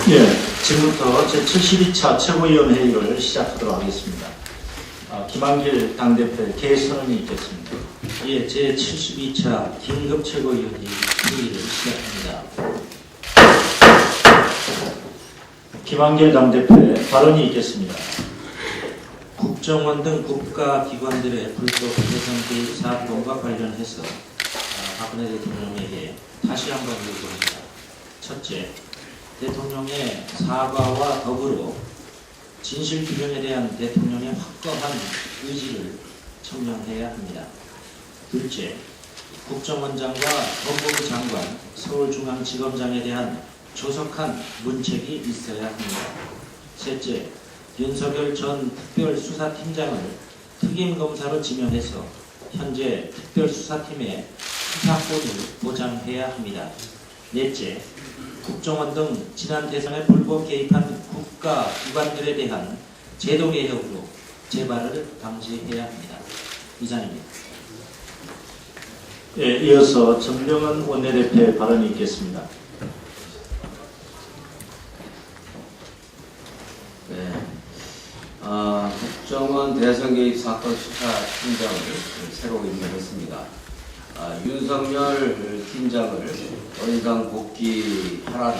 예, 지금부터 제72차 최고위원회의를 시작하도록 하겠습니다. 김한길 당대표의 개선언이 있겠습니다. 예, 제72차 긴급 최고위원회의를 시작합니다. 김한길 당대표의 발언이 있겠습니다. 국정원 등 국가기관들의 불법 대선 개입 사건과 관련해서 박근혜 대통령에게 다시 한번 요구합니다. 첫째, 대통령의 사과와 더불어 진실규명에 대한 대통령의 확고한 의지를 청명해야 합니다. 둘째, 국정원장과 법무부 장관, 서울중앙지검장에 대한 조속한 문책이 있어야 합니다. 셋째, 윤석열 전 특별수사팀장을 특임검사로 지명해서 현재 특별수사팀의 수사권을 보장해야 합니다. 넷째, 국정원 등 지난 대선에 불법 개입한 국가기관들에 대한 제도개혁으로 재발을 방지해야 합니다. 이상입니다. 예, 이어서 전병헌 원내대표의 발언이 있겠습니다. 네, 국정원 대선 개입 사건 수사팀장을 새로 임명했습니다. 윤석열 팀장을 더 이상 복귀하라는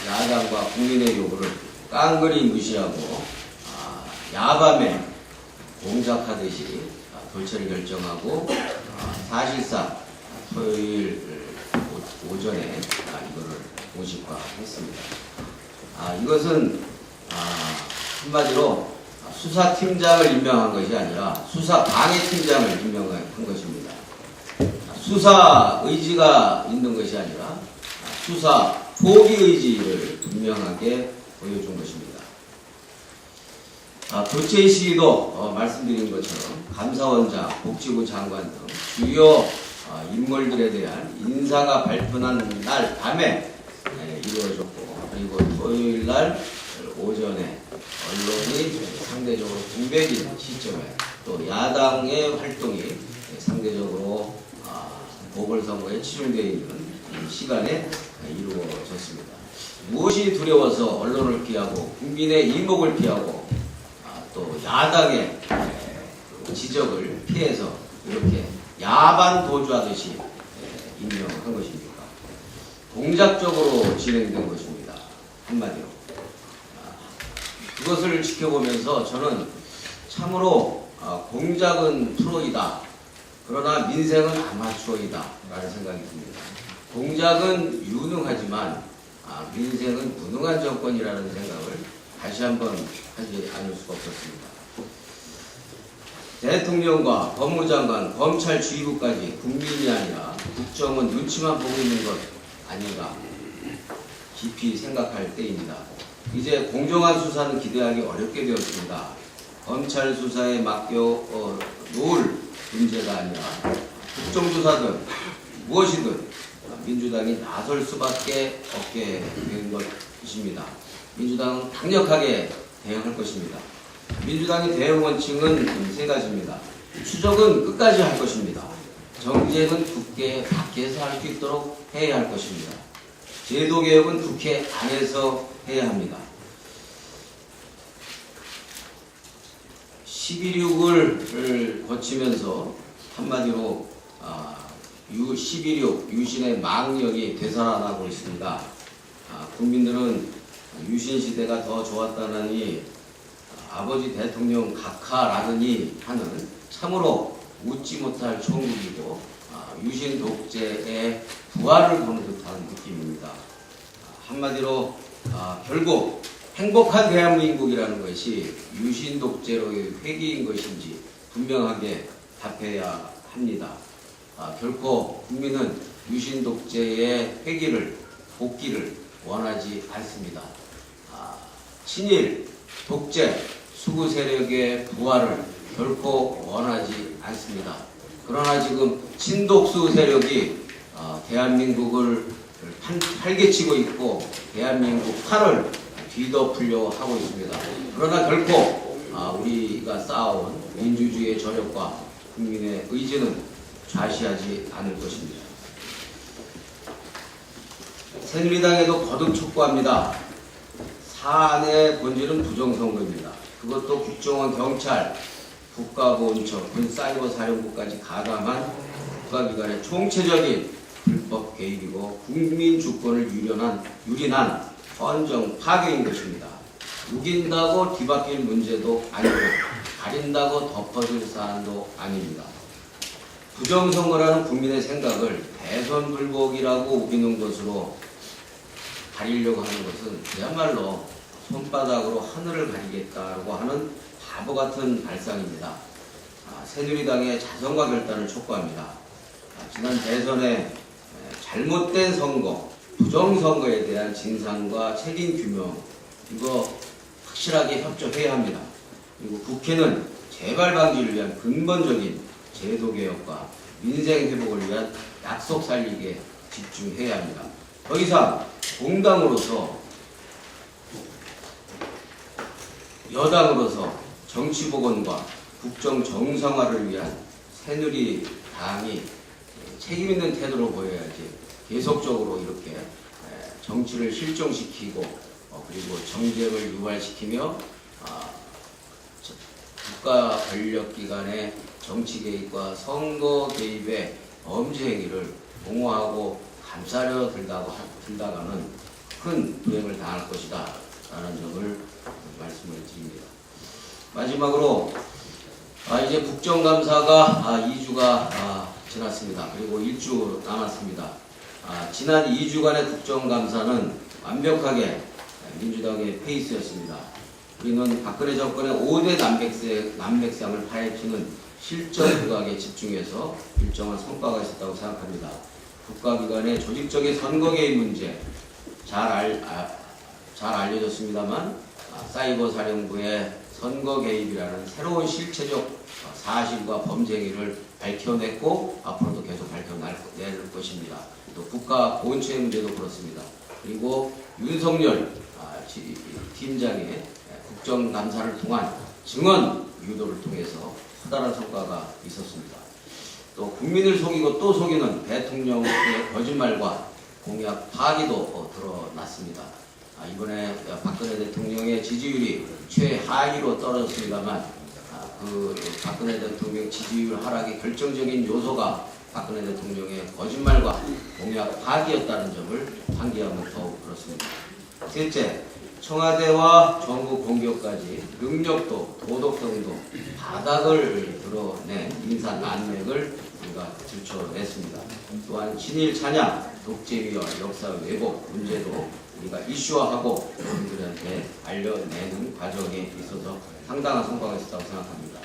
야당과 국민의 요구를 깡그리 무시하고 야밤에 공작하듯이 돌처리 결정하고 사실상 토요일 오전에 이거를 공식화했습니다. 이것은 한마디로 수사팀장을 임명한 것이 아니라 수사방해팀장을 임명한 것입니다. 수사 의지가 있는 것이 아니라 수사 포기 의지를 분명하게 보여준 것입니다. 교체 시기도 말씀드린 것처럼 감사원장, 복지부 장관 등 주요 인물들에 대한 인사가 발표한 날 밤에 이루어졌고, 그리고 토요일 날 오전에 언론이 상대적으로 공백인 시점에 또 야당의 활동이 상대적으로 보궐선거에 치중되어 있는 시간에 이루어졌습니다. 무엇이 두려워서 언론을 피하고 국민의 이목을 피하고 또 야당의 지적을 피해서 이렇게 야반 도주하듯이 임명한 것입니까? 공작적으로 진행된 것입니다. 한마디로. 그것을 지켜보면서 저는 참으로 공작은 프로이다. 그러나 민생은 아마추어이다 라는 생각이 듭니다. 공작은 유능하지만 민생은 무능한 정권이라는 생각을 다시 한번 하지 않을 수가 없었습니다. 대통령과 법무장관, 검찰 주의부까지 국민이 아니라 국정원 눈치만 보고 있는 것 아닌가 깊이 생각할 때입니다. 이제 공정한 수사는 기대하기 어렵게 되었습니다. 검찰 수사에 맡겨 놓을 문제가 아니라 국정조사든 무엇이든 민주당이 나설 수밖에 없게 된 것입니다. 민주당은 강력하게 대응할 것입니다. 민주당의 대응 원칙은 세 가지입니다. 추적은 끝까지 할 것입니다. 정쟁은 국회 밖에서 할 수 있도록 해야 할 것입니다. 제도개혁은 국회 안에서 해야 합니다. 11.6을 거치면서 한마디로 11.6 유신의 망령이 되살아나고 있습니다. 국민들은 유신 시대가 더 좋았다느니 아버지 대통령 각하라느니 하는 참으로 웃지 못할 천국이고 유신 독재의 부활을 보는 듯한 느낌입니다. 한마디로 결국 행복한 대한민국이라는 것이 유신 독재로의 회귀인 것인지 분명하게 답해야 합니다. 결코 국민은 유신 독재의 회귀를, 복귀를 원하지 않습니다. 친일, 독재, 수구 세력의 부활을 결코 원하지 않습니다. 그러나 지금 친독수 세력이 대한민국을 활개치고 있고 대한민국 팔을 뒤덮으려 하고 있습니다. 그러나 결코 우리가 쌓아온 민주주의의 저력과 국민의 의지는 좌시하지 않을 것입니다. 새누리당에도 거듭 촉구합니다. 사안의 본질은 부정선거입니다. 그것도 국정원, 경찰, 국가보훈처, 군사이버사령부까지 가담한 국가기관의 총체적인 불법 개입이고 국민 주권을 유린한 헌정 파괴인 것입니다. 우긴다고 뒤바뀔 문제도 아니고 가린다고 덮어질 사안도 아닙니다. 부정선거라는 국민의 생각을 대선 불복이라고 우기는 것으로 가리려고 하는 것은 그야말로 손바닥으로 하늘을 가리겠다고 하는 바보 같은 발상입니다. 새누리당의 자성과 결단을 촉구합니다. 지난 대선에 잘못된 선거, 부정선거에 대한 진상과 책임 규명, 이거 확실하게 협조해야 합니다. 그리고 국회는 재발 방지를 위한 근본적인 제도개혁과 민생회복을 위한 약속 살리기에 집중해야 합니다. 더 이상 공당으로서 여당으로서 정치복원과 국정 정상화를 위한 새누리당이 책임있는 태도로 보여야지 계속적으로 이렇게 정치를 실종시키고 그리고 정쟁을 유발시키며 국가 권력기관의 정치 개입과 선거 개입의 범죄 행위를 옹호하고 감싸려 들다가는 큰 불행을 당할 것이다 라는 점을 말씀을 드립니다. 마지막으로 이제 국정감사가 2주가 지났습니다. 그리고 1주 남았습니다. 지난 2주간의 국정감사는 완벽하게 민주당의 페이스였습니다. 우리는 박근혜 정권의 5대 난맥상을 파헤치는 실전 부각에 집중해서 일정한 성과가 있었다고 생각합니다. 국가기관의 조직적인 선거 개입 문제 잘 알려졌습니다만 사이버 사령부의 선거 개입이라는 새로운 실체적 사실과 범죄 행위를 밝혀냈고 앞으로도 계속 밝혀낼 것입니다. 또 국가 보훈처의 문제도 그렇습니다. 그리고 윤석열 팀장의 국정감사를 통한 증언 유도를 통해서 커다란 성과가 있었습니다. 또 국민을 속이고 또 속이는 대통령의 거짓말과 공약 파기도 드러났습니다. 이번에 박근혜 대통령의 지지율이 최하위로 떨어졌습니다만 그 박근혜 대통령 지지율 하락의 결정적인 요소가 박근혜 대통령의 거짓말과 공약 파기였다는 점을 상기하면 더욱 그렇습니다. 셋째, 청와대와 정부 공격까지 능력도 도덕성도 바닥을 드러낸 인사 난맥을 우리가 들춰냈습니다. 또한 친일 찬양, 독재위와 역사 왜곡 문제도 우리가 이슈화하고 국민들한테 알려내는 과정에 있어서 상당한 성과가 있었다고 생각합니다.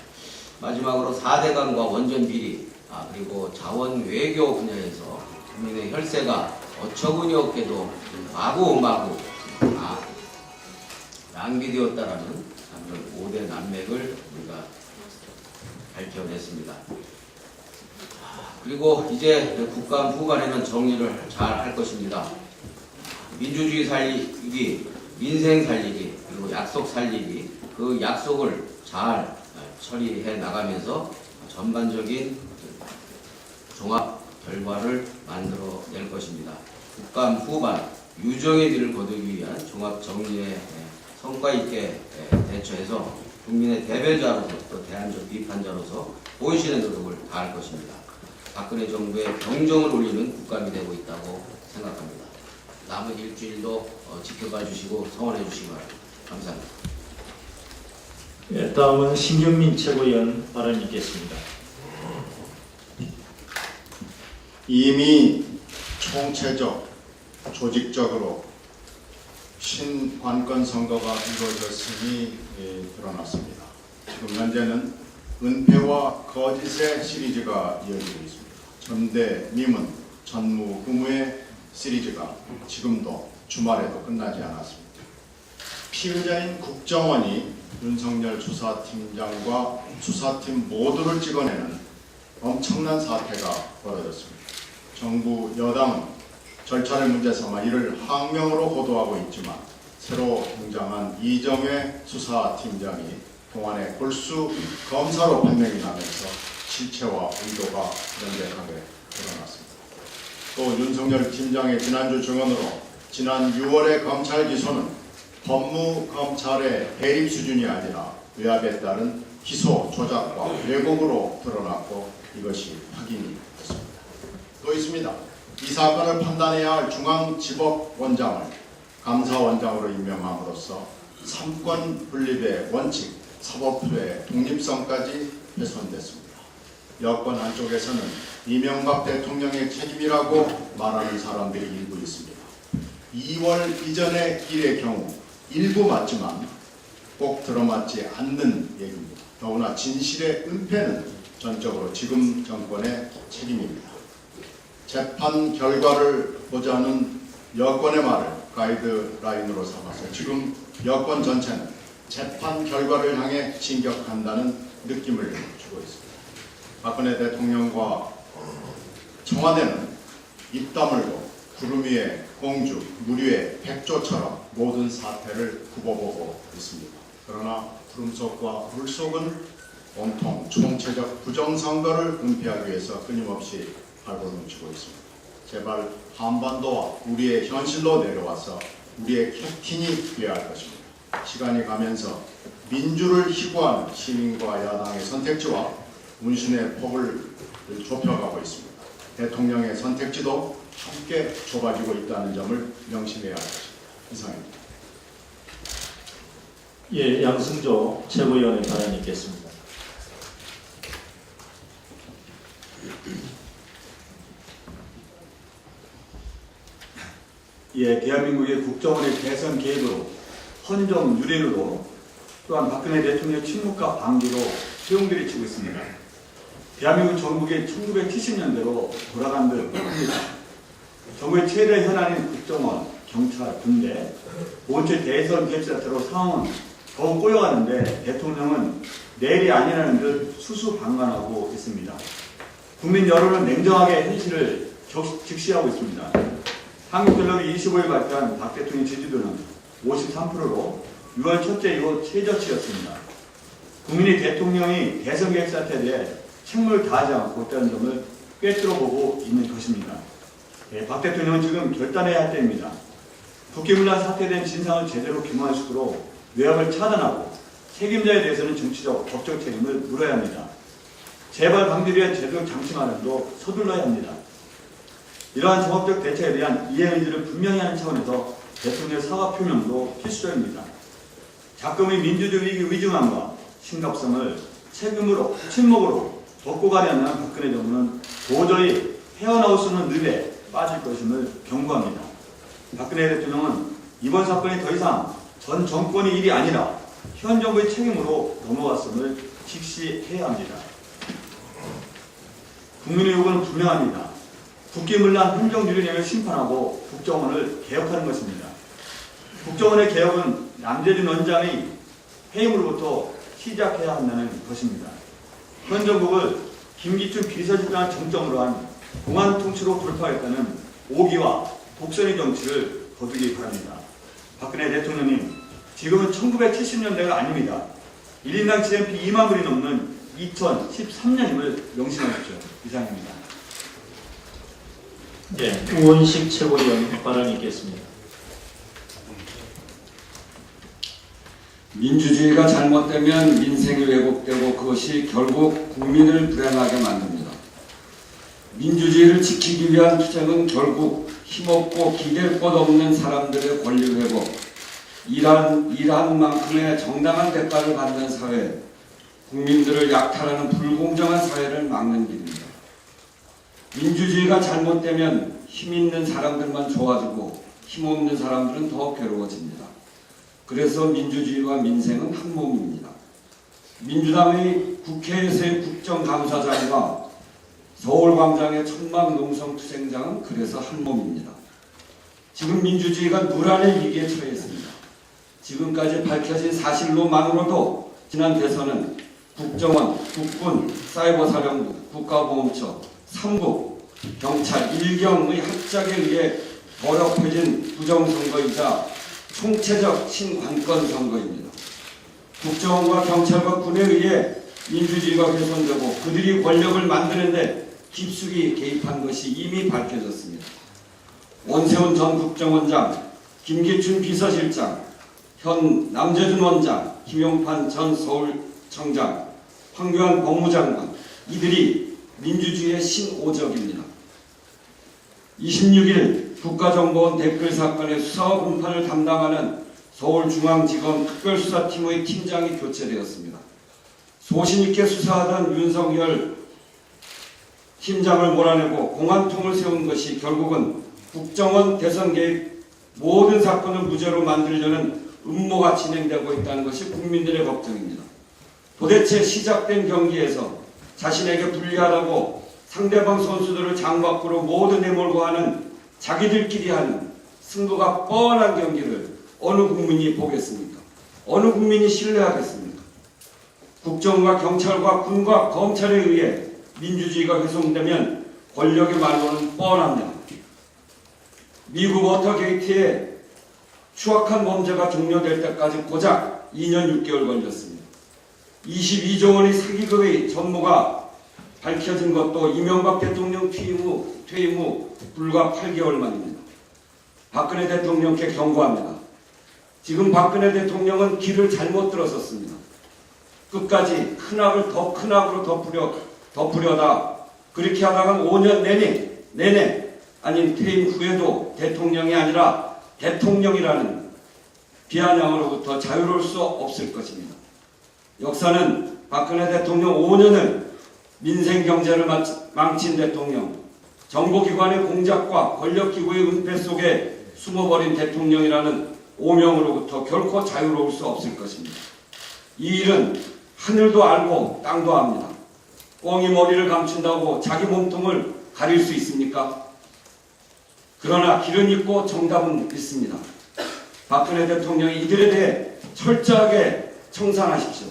마지막으로 4대강과 원전 비리 그리고 자원 외교 분야에서 국민의 혈세가 어처구니 없게도 마구마구 낭비되었다라는 5대 난맥을 우리가 밝혀냈습니다. 그리고 이제 국감 후반에는 정리를 잘 할 것입니다. 민주주의 살리기, 민생 살리기, 그리고 약속 살리기, 그 약속을 잘 처리해 나가면서 전반적인 종합 결과를 만들어낼 것입니다. 국감 후반 유정의 길을 거두기 위한 종합 정리에 성과 있게 대처해서 국민의 대변자로서 또 대안적 비판자로서 본신의 노력을 다할 것입니다. 박근혜 정부의 경정을 울리는 국감이 되고 있다고 생각합니다. 남은 일주일도 지켜봐 주시고 성원해 주시기 바랍니다. 감사합니다. 다음은 신경민 최고위원 발언 있겠습니다. 이미 총체적, 조직적으로 신관권 선거가 이루어졌음이 드러났습니다. 지금 현재는 은폐와 거짓의 시리즈가 이어지고 있습니다. 전대, 미문, 전무후무의 시리즈가 지금도 주말에도 끝나지 않았습니다. 피의자인 국정원이 윤석열 수사팀장과 수사팀 모두를 찍어내는 엄청난 사태가 벌어졌습니다. 정부 여당은 절차를 문제 삼아 이를 항명으로 보도하고 있지만 새로 등장한 이정회 수사팀장이 동안의 골수 검사로 판명이 나면서 실체와 의도가 명백하게 드러났습니다. 또 윤석열 팀장의 지난주 증언으로 지난 6월의 검찰 기소는 법무검찰의 대립 수준이 아니라 외압에 따른 기소 조작과 왜곡으로 드러났고 이것이 확인이 됐습니다. 또 있습니다. 이 사건을 판단해야 할 중앙지법원장을 감사원장으로 임명함으로써 삼권 분립의 원칙, 사법부의 독립성까지 훼손됐습니다. 여권 한쪽에서는 이명박 대통령의 책임이라고 말하는 사람들이 일부 있습니다. 2월 이전의 일의 경우 일부 맞지만 꼭 들어맞지 않는 얘기입니다. 더구나 진실의 은폐는 전적으로 지금 정권의 책임입니다. 재판 결과를 보자는 여권의 말을 가이드라인으로 삼아서 지금 여권 전체는 재판 결과를 향해 진격한다는 느낌을 주고 있습니다. 박근혜 대통령과 청와대는 입 다물고 구름 위의 공주, 물 위의 백조처럼 모든 사태를 굽어보고 있습니다. 그러나 구름 속과 물 속은 온통 총체적 부정선거를 은폐하기 위해서 끊임없이 발버둥치고 있습니다. 제발 한반도와 우리의 현실로 내려와서 우리의 캡틴이 되어야 할 것입니다. 시간이 가면서 민주를 희구하는 시민과 야당의 선택지와 운신의 폭을 좁혀가고 있습니다. 대통령의 선택지도 함께 좁아지고 있다는 점을 명심해야 할 것입니다. 이상입니다. 예, 양승조 최고위원의 발언이 있겠습니다. 예, 대한민국의 국정원의 대선 개입으로 헌정 유린으로 또한 박근혜 대통령의 침묵과 방기로 소용돌이 치고 있습니다. 대한민국 정국의 1970년대로 돌아간 듯 합니다. 정부의 최대 현안인 국정원, 경찰, 군대, 모처 대선 개입 사태로 상황은 더욱 꼬여가는데 대통령은 내일이 아니라는 듯 수수방관하고 있습니다. 국민 여론은 냉정하게 현실을 직시하고 있습니다. 한국갤럽이 25일 발표한 박 대통령 지지도는 53%로 6월 첫째 이후 최저치였습니다. 국민이 대통령이 대선 개입 사태에 대해 책무를 다하지 않고 있다는 점을 꿰뚫어 보고 있는 것입니다. 예, 박 대통령은 지금 결단해야 할 때입니다. 국기문란 사태에 대한 진상을 제대로 규명할 수 있도록 외압을 차단하고 책임자에 대해서는 정치적, 법적 책임을 물어야 합니다. 재발 방지를 위한 제도적 장치 마련도 서둘러야 합니다. 이러한 종합적 대책에 대한 이해 의지를 분명히 하는 차원에서 대통령의 사과 표명도 필수적입니다. 작금의 민주주의 위중함과 심각성을 책임으로, 침묵으로 덮고 가려는 박근혜 정부는 도저히 헤어나올 수 없는 늪에 빠질 것임을 경고합니다. 박근혜 대통령은 이번 사건이 더 이상 전 정권의 일이 아니라 현 정부의 책임으로 넘어갔음을 직시해야 합니다. 국민의 요구는 분명합니다. 국기문란 행정유린행위를 심판하고 국정원을 개혁하는 것입니다. 국정원의 개혁은 남재준 원장의 해임으로부터 시작해야 한다는 것입니다. 현 정국을 김기춘 비서실장을 정점으로 한 공안 통치로 돌파했다는 오기와 독선의 정치를 거두기 바랍니다. 박근혜 대통령님, 지금은 1970년대가 아닙니다. 1인당 GNP 2만 불이 넘는 2013년임을 명심하십시오. 이상입니다. 예, 우원식 최고위원 발언이 있겠습니다. 민주주의가 잘못되면 민생이 왜곡되고 그것이 결국 국민을 불행하게 만듭니다. 민주주의를 지키기 위한 투쟁은 결국 힘없고 기댈 곳 없는 사람들의 권리 회복, 일한 만큼의 정당한 대가를 받는 사회, 국민들을 약탈하는 불공정한 사회를 막는 길입니다. 민주주의가 잘못되면 힘 있는 사람들만 좋아지고 힘 없는 사람들은 더 괴로워집니다. 그래서 민주주의와 민생은 한 몸입니다. 민주당의 국회에서의 국정감사장과 서울광장의 천막농성투쟁장은 그래서 한 몸입니다. 지금 민주주의가 무란의 위기에 처해 있습니다. 지금까지 밝혀진 사실로만으로도 지난 대선은 국정원, 국군, 사이버사령부, 국가보훈처, 3국, 경찰, 일경의 합작에 의해 더럽혀진 부정선거이자 총체적 신관권 선거입니다. 국정원과 경찰과 군에 의해 민주주의가 훼손되고 그들이 권력을 만드는데 깊숙이 개입한 것이 이미 밝혀졌습니다. 원세훈 전 국정원장, 김기춘 비서실장, 현 남재준 원장, 김용판 전 서울청장, 황교안 법무장관, 이들이 민주주의의 신오적입니다. 26일 국가정보원 댓글 사건의 수사와 공판을 담당하는 서울중앙지검 특별수사팀의 팀장이 교체되었습니다. 소신있게 수사하던 윤석열 팀장을 몰아내고 공안통을 세운 것이 결국은 국정원 대선 개입 모든 사건을 무죄로 만들려는 음모가 진행되고 있다는 것이 국민들의 걱정입니다. 도대체 시작된 경기에서 자신에게 불리하다고 상대방 선수들을 장 밖으로 모두 내몰고 하는 자기들끼리 하는 승부가 뻔한 경기를 어느 국민이 보겠습니까? 어느 국민이 신뢰하겠습니까? 국정과 경찰과 군과 검찰에 의해 민주주의가 훼손되면 권력의 말로는 뻔합니다. 미국 워터게이트의 추악한 범죄가 종료될 때까지 고작 2년 6개월 걸렸습니다. 22조 원의 사기극의 전모가 밝혀진 것도 이명박 대통령 퇴임 후 불과 8개월 만입니다. 박근혜 대통령께 경고합니다. 지금 박근혜 대통령은 길을 잘못 들어섰습니다. 끝까지 큰 악을 더 큰 악으로 덮으려다 그렇게 하다간 5년 내내 아닌 퇴임 후에도 대통령이 아니라 대통령이라는 비아냥으로부터 자유로울 수 없을 것입니다. 역사는 박근혜 대통령 5년을 민생 경제를 망친 대통령, 정보기관의 공작과 권력기구의 은폐 속에 숨어버린 대통령이라는 오명으로부터 결코 자유로울 수 없을 것입니다. 이 일은 하늘도 알고 땅도 압니다. 꽁이 머리를 감춘다고 자기 몸통을 가릴 수 있습니까? 그러나 길은 있고 정답은 있습니다. 박근혜 대통령이 이들에 대해 철저하게 청산하십시오.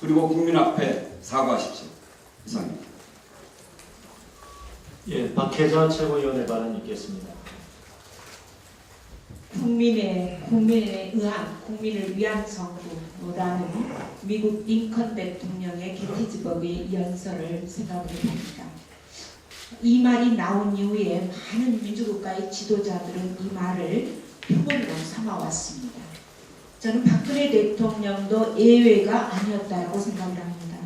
그리고 국민 앞에 사과하십시오. 이상입니다. 예, 박혜자 최고위원의 발언 있겠습니다. 국민을 위한 정부라는 미국 링컨 대통령의 게티즈버그의 연설을 생각해 봅니다. 이 말이 나온 이후에 많은 민주국가의 지도자들은 이 말을 표본으로 삼아왔습니다. 저는 박근혜 대통령도 예외가 아니었다고 생각을 합니다.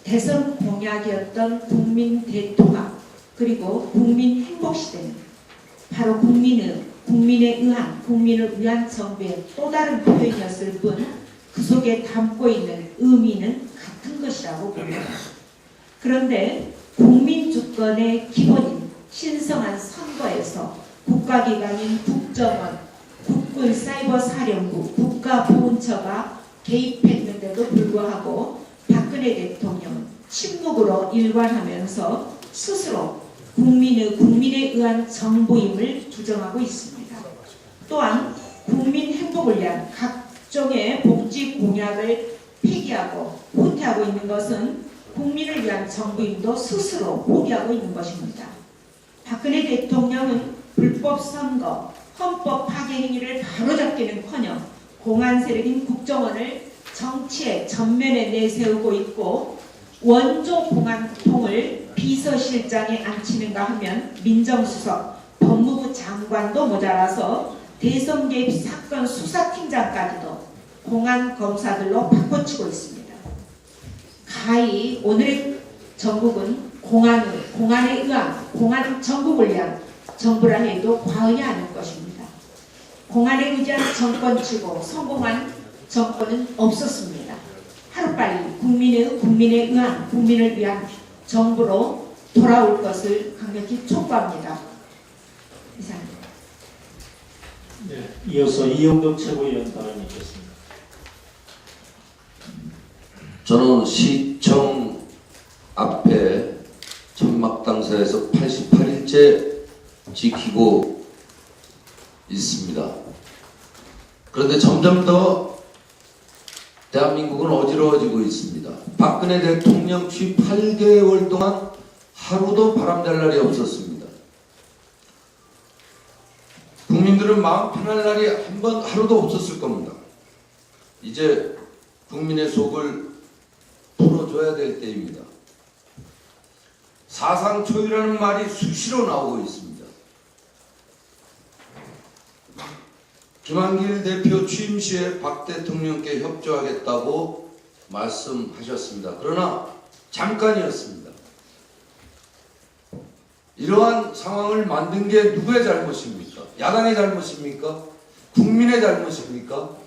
대선 공약이었던 국민 대통합 그리고 국민 행복 시대는 바로 국민을 위한 정부의 또 다른 표현이었을 뿐 그 속에 담고 있는 의미는 같은 것이라고 봅니다. 그런데 국민 주권의 기본인 신성한 선거에서 국가기관인 국정원, 국군사이버사령부, 국가보훈처가 개입했는데도 불구하고 박근혜 대통령은 침묵으로 일관하면서 스스로 국민에 의한 정부임을 주장하고 있습니다. 또한 국민 행복을 위한 각종의 복지 공약을 폐기하고 후퇴하고 있는 것은 국민을 위한 정부임도 스스로 포기하고 있는 것입니다. 박근혜 대통령은 불법 선거, 헌법 파괴 행위를 바로잡기는커녕 공안 세력인 국정원을 정치의 전면에 내세우고 있고 원조 공안통을 비서실장에 앉히는가 하면 민정수석, 법무부 장관도 모자라서 대선 개입 사건 수사팀장까지도 공안검사들로 바꿔치고 있습니다. 가히 오늘의 정국은 공안에 의한 공안 정국을 위한 정부라 해도 과언이 아닐 것입니다. 공안에 의지한 정권치고 성공한 정권은 없었습니다. 하루빨리 국민에 의한 국민을 위한 정부로 돌아올 것을 강력히 촉구합니다. 이상입니다. 네, 이어서 이영덕 최고위원 발언 있겠습니다. 저는 시청 앞에 천막당사에서 88일째 지키고 있습니다. 그런데 점점 더 대한민국은 어지러워지고 있습니다. 박근혜 대통령 취임 8개월 동안 하루도 바람날 날이 없었습니다. 국민들은 마음 편할 날이 하루도 없었을 겁니다. 이제 국민의 속을 풀어줘야 될 때입니다. 사상 초유라는 말이 수시로 나오고 있습니다. 김한길 대표 취임 시에 박 대통령께 협조하겠다고 말씀하셨습니다. 그러나 잠깐이었습니다. 이러한 상황을 만든 게 누구의 잘못입니까? 야당의 잘못입니까? 국민의 잘못입니까?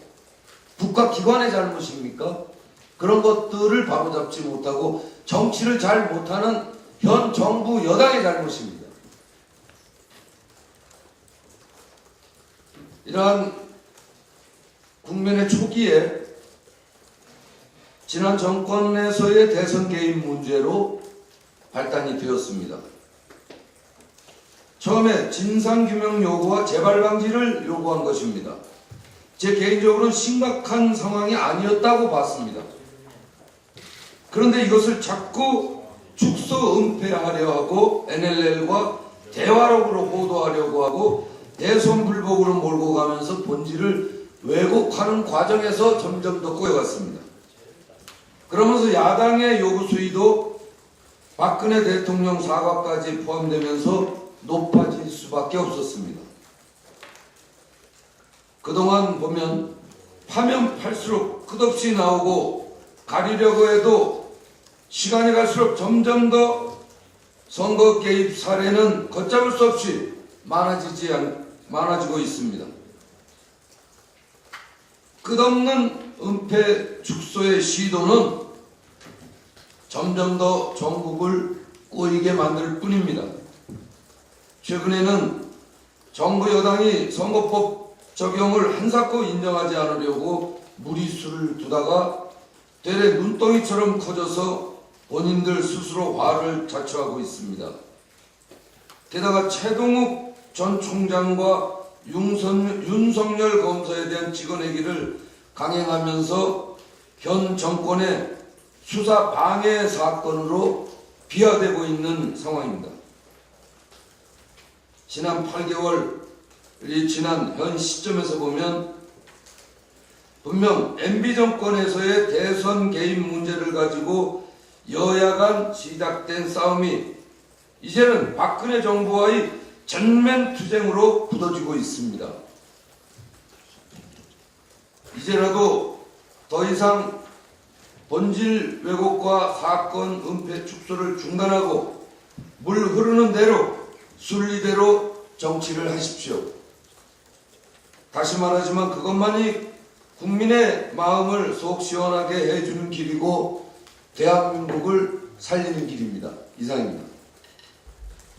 국가기관의 잘못입니까? 그런 것들을 바로잡지 못하고 정치를 잘 못하는 현 정부 여당의 잘못입니다. 이러한 국면의 초기에 지난 정권에서의 대선 개입 문제로 발단이 되었습니다. 처음에 진상규명 요구와 재발 방지를 요구한 것입니다. 제 개인적으로는 심각한 상황이 아니었다고 봤습니다. 그런데 이것을 자꾸 축소 은폐하려 하고 NLL과 대화록으로 보도하려고 하고 대선 불복으로 몰고 가면서 본질을 왜곡하는 과정에서 점점 더 꼬여갔습니다. 그러면서 야당의 요구 수위도 박근혜 대통령 사과까지 포함되면서 높아질 수밖에 없었습니다. 그동안 보면 파면 팔수록 끝없이 나오고 가리려고 해도 시간이 갈수록 점점 더 선거 개입 사례는 걷잡을 수 없이 많아지고 있습니다. 끝없는 은폐 축소의 시도는 점점 더 전국을 꼬이게 만들 뿐입니다. 최근에는 정부 여당이 선거법 적용을 한사코 인정하지 않으려고 무리수를 두다가 되레 눈덩이처럼 커져서 본인들 스스로 화를 자초하고 있습니다. 게다가 최동욱 전 총장과 윤석열 검사에 대한 찍어내기를 강행하면서 현 정권의 수사 방해 사건으로 비화되고 있는 상황입니다. 지난 8개월이 지난 현 시점에서 보면 분명 MB 정권에서의 대선 개입 문제를 가지고 여야 간 시작된 싸움이 이제는 박근혜 정부와의 전면 투쟁으로 굳어지고 있습니다. 이제라도 더 이상 본질 왜곡과 사건 은폐 축소를 중단하고 물 흐르는 대로 순리대로 정치를 하십시오. 다시 말하지만 그것만이 국민의 마음을 속 시원하게 해주는 길이고 대한민국을 살리는 길입니다. 이상입니다.